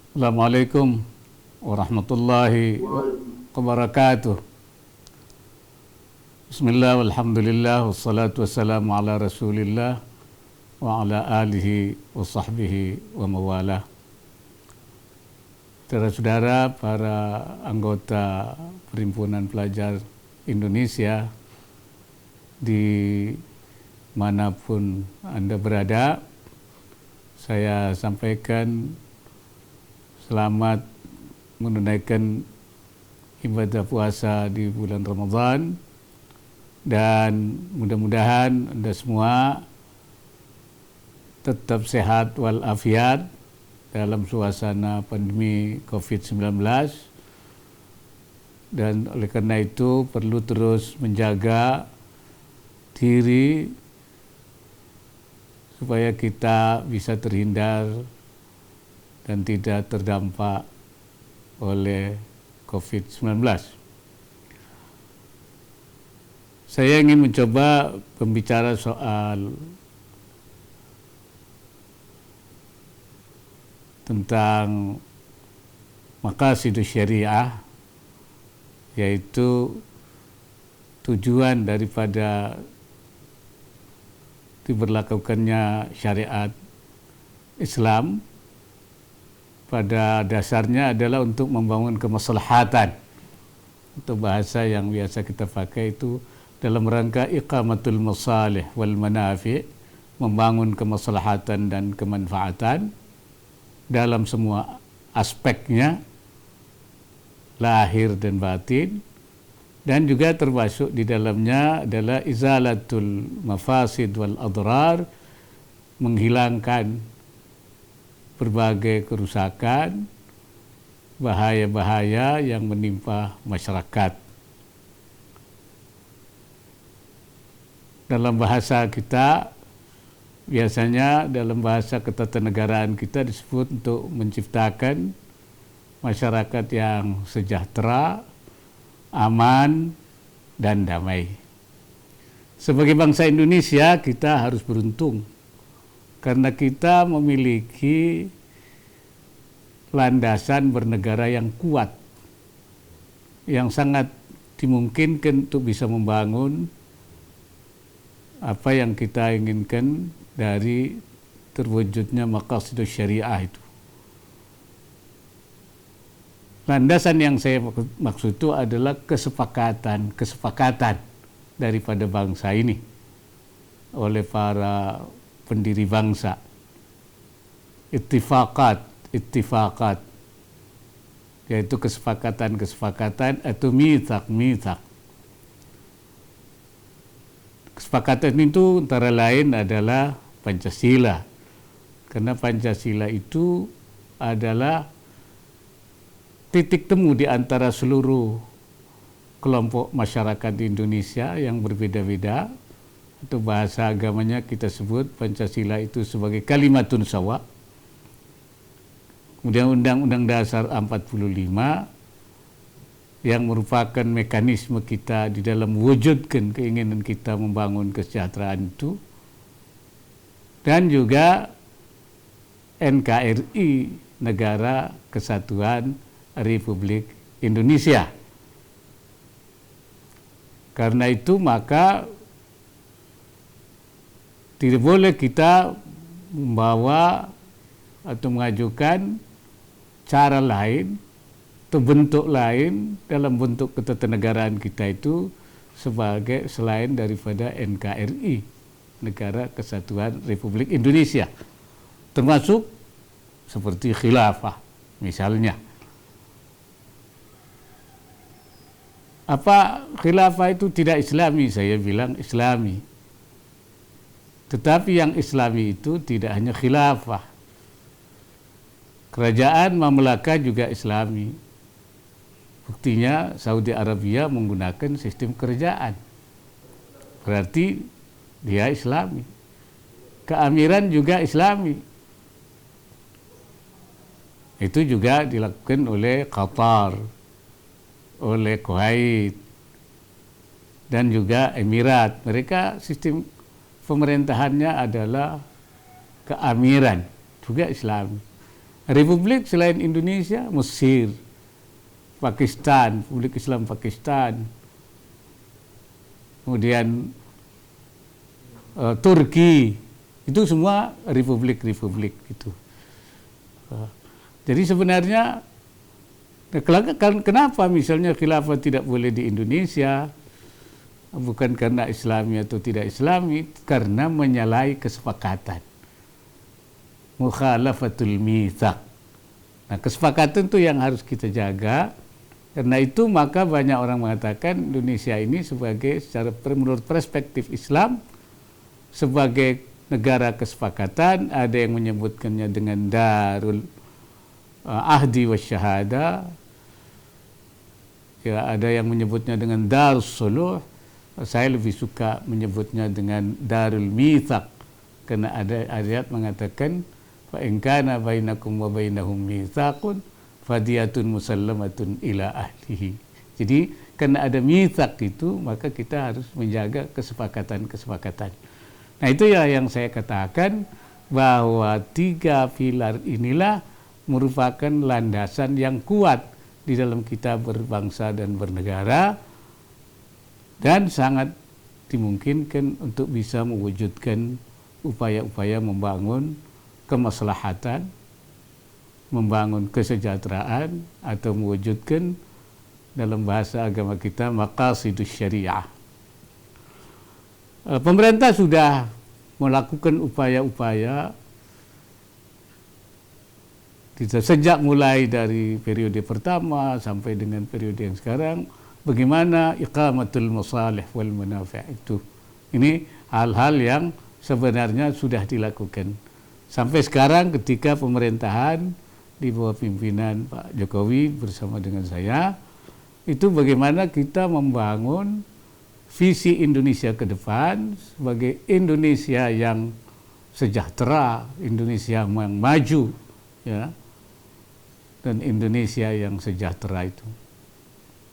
Assalamualaikum warahmatullahi wabarakatuh. Bismillah, walhamdulillah, wassalatu wassalamu ala rasulillah wa ala alihi wa sahbihi wa mawalah. Saudara-saudara, para anggota Perhimpunan Pelajar Indonesia di manapun Anda berada, saya sampaikan selamat menunaikan ibadah puasa di bulan Ramadan, dan mudah-mudahan Anda semua tetap sehat walafiat dalam suasana pandemi COVID-19, dan oleh karena itu perlu terus menjaga diri supaya kita bisa terhindar dan tidak terdampak oleh COVID-19. Saya ingin mencoba membicara soal tentang maqasidus syariah, yaitu tujuan daripada diberlakukannya syariat Islam pada dasarnya adalah untuk membangun kemaslahatan, atau bahasa yang biasa kita pakai itu dalam rangka iqamatul masalih wal manafi', membangun kemaslahatan dan kemanfaatan dalam semua aspeknya, lahir dan batin, dan juga termasuk di dalamnya adalah izalatul mafasid wal adrar, menghilangkan berbagai kerusakan, bahaya-bahaya yang menimpa masyarakat. Dalam bahasa kita, biasanya dalam bahasa ketatanegaraan kita disebut untuk menciptakan masyarakat yang sejahtera, aman, dan damai. Sebagai bangsa Indonesia, kita harus beruntung karena kita memiliki landasan bernegara yang kuat, yang sangat dimungkinkan untuk bisa membangun apa yang kita inginkan dari terwujudnya maqasidus syariah itu. Landasan yang saya maksud itu adalah kesepakatan daripada bangsa ini oleh para pendiri bangsa. Ittifakat, yaitu kesepakatan atau mitsaq. Kesepakatan itu antara lain adalah Pancasila, karena Pancasila itu adalah titik temu di antara seluruh kelompok masyarakat di Indonesia yang berbeda-beda. Itu bahasa agamanya kita sebut Pancasila itu sebagai kalimatun sawa. Kemudian Undang-Undang Dasar 45 yang merupakan mekanisme kita di dalam mewujudkan keinginan kita membangun kesejahteraan itu, dan juga NKRI, Negara Kesatuan Republik Indonesia. Karena itu maka tidak boleh kita membawa atau mengajukan cara lain atau bentuk lain dalam bentuk ketatanegaraan kita itu sebagai selain daripada NKRI, Negara Kesatuan Republik Indonesia, termasuk seperti khilafah misalnya. Apa khilafah itu tidak Islami? Saya bilang Islami. Tetapi yang Islami itu tidak hanya khilafah. Kerajaan Mamlakah juga Islami. Buktinya Saudi Arabia menggunakan sistem kerajaan. Berarti dia Islami. Keamiran juga Islami. Itu juga dilakukan oleh Qatar, oleh Kuwait, dan juga Emirat. Mereka sistem pemerintahannya adalah keamiran, juga Islami. Republik selain Indonesia, Mesir, Pakistan, Republik Islam Pakistan, kemudian Turki, itu semua republik-republik itu. Jadi sebenarnya kenapa misalnya khilafah tidak boleh di Indonesia? Bukan karena Islami atau tidak Islami, karena menyalahi kesepakatan. Mukhalafatul mitsaq. Nah, kesepakatan itu yang harus kita jaga. Karena itu maka banyak orang mengatakan Indonesia ini sebagai menurut perspektif Islam sebagai negara kesepakatan, ada yang menyebutkannya dengan darul ahdi wasyahada, ya, ada yang menyebutnya dengan darus suluh. Saya lebih suka menyebutnya dengan darul mitsaq karena ada ayat mengatakan fa in kana bainakum wa bainahum mitsaqun fadiyatun musallamatun ila ahlihi. Jadi karena ada mitsaq itu maka kita harus menjaga kesepakatan-kesepakatan. Nah, itu ya yang saya katakan bahwa 3 pilar inilah merupakan landasan yang kuat di dalam kita berbangsa dan bernegara, dan sangat dimungkinkan untuk bisa mewujudkan upaya-upaya membangun kemaslahatan, membangun kesejahteraan, atau mewujudkan dalam bahasa agama kita maqasidus syariah. Pemerintah sudah melakukan upaya-upaya sejak mulai dari periode pertama sampai dengan periode yang sekarang. Bagaimana iqamatul masalih wal manafi' itu. Ini hal-hal yang sebenarnya sudah dilakukan. Sampai sekarang ketika pemerintahan di bawah pimpinan Pak Jokowi bersama dengan saya, itu bagaimana kita membangun visi Indonesia ke depan sebagai Indonesia yang sejahtera, Indonesia yang maju, ya, dan Indonesia yang sejahtera itu.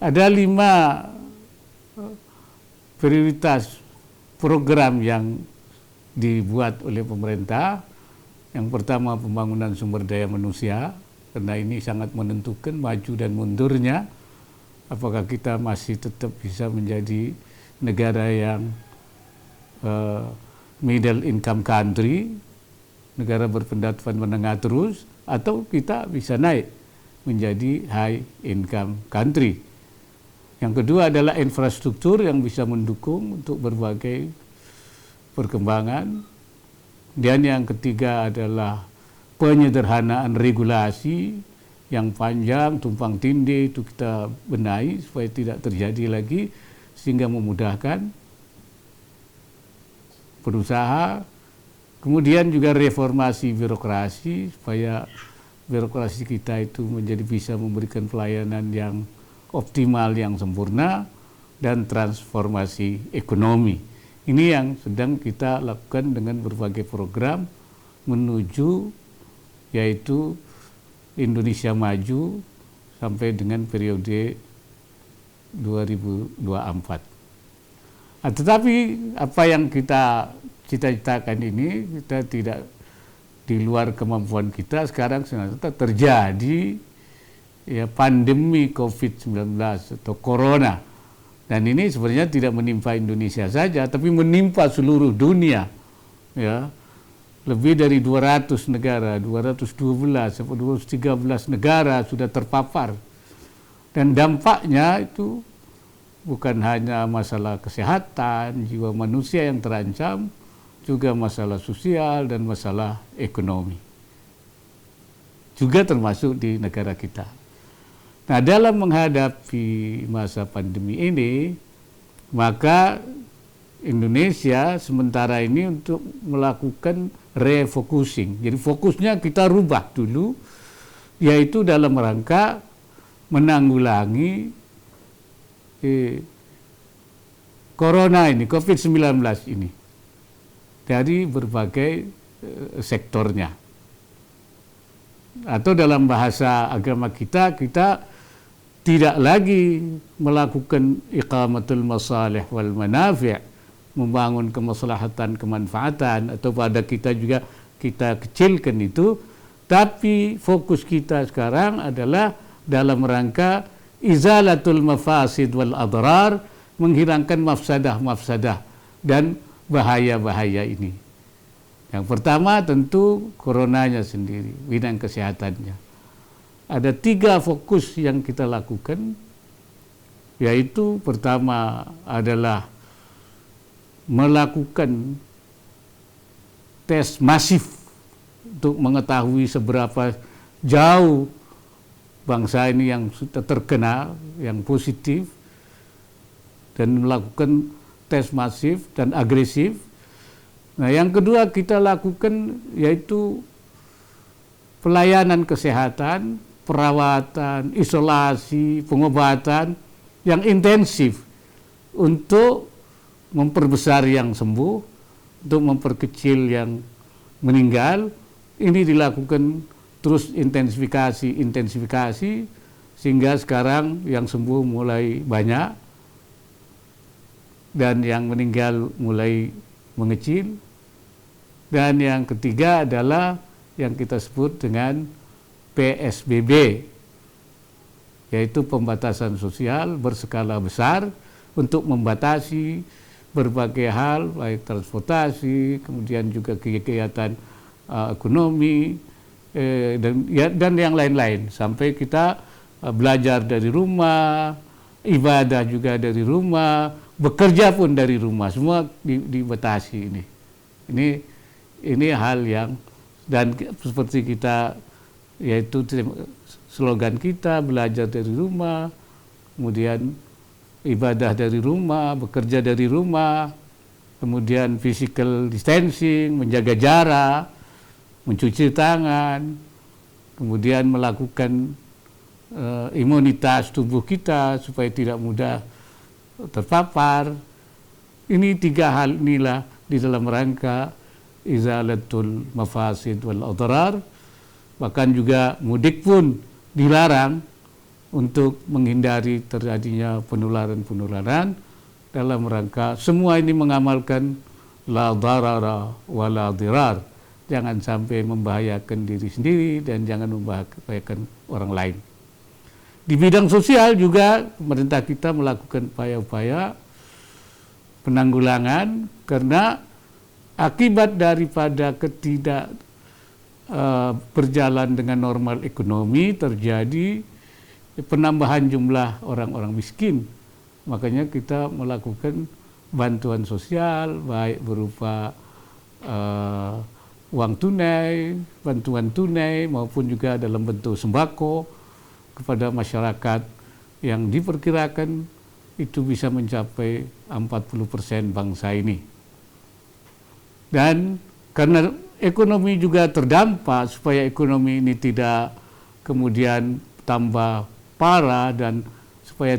Ada 5 prioritas program yang dibuat oleh pemerintah. Yang pertama, pembangunan sumber daya manusia, karena ini sangat menentukan maju dan mundurnya. Apakah kita masih tetap bisa menjadi negara yang middle income country, negara berpendapatan menengah terus, atau kita bisa naik menjadi high income country. Yang kedua adalah infrastruktur yang bisa mendukung untuk berbagai perkembangan. Dan yang ketiga adalah penyederhanaan regulasi yang panjang, tumpang tindih, itu kita benahi supaya tidak terjadi lagi, sehingga memudahkan berusaha. Kemudian juga reformasi birokrasi supaya birokrasi kita itu menjadi bisa memberikan pelayanan yang optimal, yang sempurna, dan transformasi ekonomi. Ini yang sedang kita lakukan dengan berbagai program menuju yaitu Indonesia maju sampai dengan periode 2024. Tetapi apa yang kita cita-citakan ini kita tidak di luar kemampuan kita. Sekarang terjadi ya pandemi COVID-19 atau corona, dan ini sebenarnya tidak menimpa Indonesia saja tapi menimpa seluruh dunia, ya. Lebih dari 200 negara, 212 atau 213 negara sudah terpapar, dan dampaknya itu bukan hanya masalah kesehatan, jiwa manusia yang terancam, juga masalah sosial dan masalah ekonomi, juga termasuk di negara kita. Nah, dalam menghadapi masa pandemi ini, maka Indonesia sementara ini untuk melakukan refocusing. Jadi fokusnya kita rubah dulu, yaitu dalam rangka menanggulangi corona ini, COVID-19 ini dari berbagai sektornya. Atau dalam bahasa agama kita tidak lagi melakukan iqamatul masalih wal manafi', membangun kemaslahatan, kemanfaatan, atau pada kita juga kita kecilkan itu Tapi fokus kita sekarang adalah dalam rangka izalatul mafasid wal adrar, menghilangkan mafsadah-mafsadah dan bahaya-bahaya ini. Yang pertama tentu coronanya sendiri, bidang kesehatannya. Ada 3 fokus yang kita lakukan, yaitu pertama adalah melakukan tes masif untuk mengetahui seberapa jauh bangsa ini yang sudah terkena, yang positif, dan melakukan tes masif dan agresif. Nah, yang kedua kita lakukan yaitu pelayanan kesehatan, perawatan, isolasi, pengobatan yang intensif untuk memperbesar yang sembuh, untuk memperkecil yang meninggal. Ini dilakukan terus intensifikasi sehingga sekarang yang sembuh mulai banyak dan yang meninggal mulai mengecil. Dan yang ketiga adalah yang kita sebut dengan PSBB, yaitu pembatasan sosial berskala besar untuk membatasi berbagai hal, baik transportasi, kemudian juga kegiatan ekonomi, dan yang lain-lain, sampai kita belajar dari rumah, ibadah juga dari rumah, bekerja pun dari rumah, semua dibatasi ini. Ini hal yang, dan seperti kita, yaitu slogan kita, belajar dari rumah, kemudian ibadah dari rumah, bekerja dari rumah, kemudian physical distancing, menjaga jarak, mencuci tangan, kemudian melakukan imunitas tubuh kita supaya tidak mudah terpapar. Ini 3 hal inilah di dalam rangka izalatul mafasid wal adrar. Bahkan juga mudik pun dilarang untuk menghindari terjadinya penularan-penularan, dalam rangka semua ini mengamalkan la darara wa la dirar. Jangan sampai membahayakan diri sendiri dan jangan membahayakan orang lain. Di bidang sosial juga pemerintah kita melakukan upaya-upaya penanggulangan, karena akibat daripada ketidak berjalan dengan normal ekonomi terjadi penambahan jumlah orang-orang miskin. Makanya kita melakukan bantuan sosial, baik berupa uang tunai, bantuan tunai, maupun juga dalam bentuk sembako kepada masyarakat yang diperkirakan itu bisa mencapai 40% bangsa ini. Dan karena ekonomi juga terdampak, supaya ekonomi ini tidak kemudian tambah parah dan supaya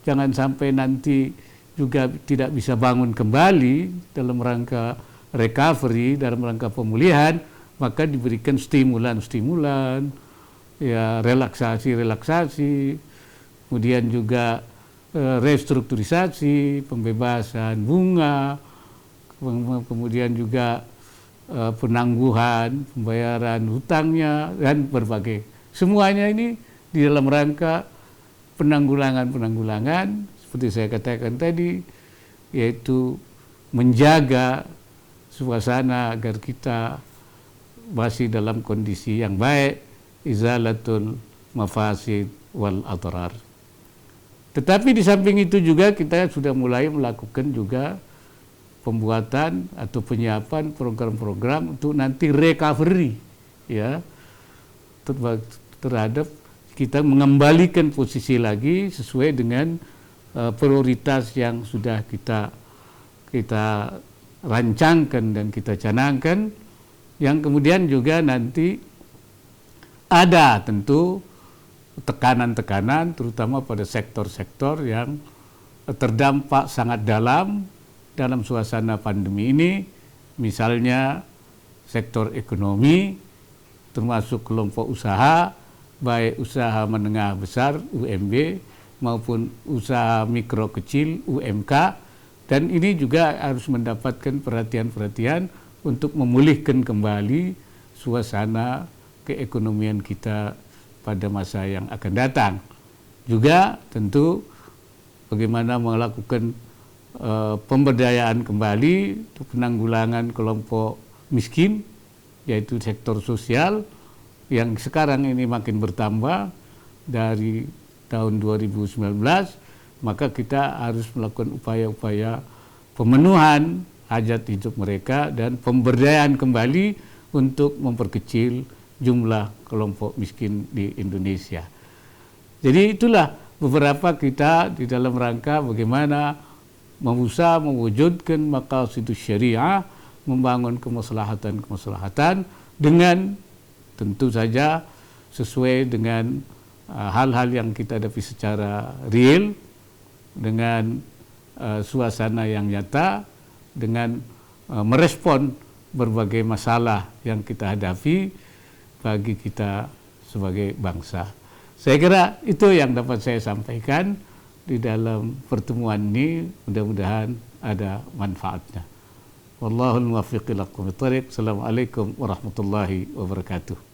jangan sampai nanti juga tidak bisa bangun kembali dalam rangka recovery, dalam rangka pemulihan, maka diberikan stimulan, ya, relaksasi, kemudian juga restrukturisasi, pembebasan bunga, kemudian juga penangguhan, pembayaran hutangnya, dan berbagai. Semuanya ini di dalam rangka penanggulangan, seperti saya katakan tadi, yaitu menjaga suasana agar kita masih dalam kondisi yang baik, izalatul mafasid wal adrar. Tetapi di samping itu juga kita sudah mulai melakukan juga pembuatan atau penyiapan program-program untuk nanti recovery, ya, terhadap kita mengembalikan posisi lagi sesuai dengan prioritas yang sudah kita rancangkan dan kita canangkan, yang kemudian juga nanti ada tentu tekanan-tekanan terutama pada sektor-sektor yang terdampak sangat dalam suasana pandemi ini, misalnya sektor ekonomi, termasuk kelompok usaha, baik usaha menengah besar UMB maupun usaha mikro kecil UMK, dan ini juga harus mendapatkan perhatian-perhatian untuk memulihkan kembali suasana keekonomian kita pada masa yang akan datang. Juga tentu bagaimana melakukan pemberdayaan kembali untuk penanggulangan kelompok miskin, yaitu sektor sosial yang sekarang ini makin bertambah dari tahun 2019, maka kita harus melakukan upaya-upaya pemenuhan hajat hidup mereka dan pemberdayaan kembali untuk memperkecil jumlah kelompok miskin di Indonesia. Jadi itulah beberapa kita di dalam rangka bagaimana berusaha mewujudkan maqasidus syariah, membangun kemaslahatan-kemaslahatan dengan tentu saja sesuai dengan hal-hal yang kita hadapi secara real, dengan suasana yang nyata, dengan merespon berbagai masalah yang kita hadapi bagi kita sebagai bangsa. Saya kira itu yang dapat saya sampaikan di dalam pertemuan ini, mudah-mudahan ada manfaatnya. Wallahul muwaffiq ila aqwamit thoriq. Assalamualaikum warahmatullahi wabarakatuh.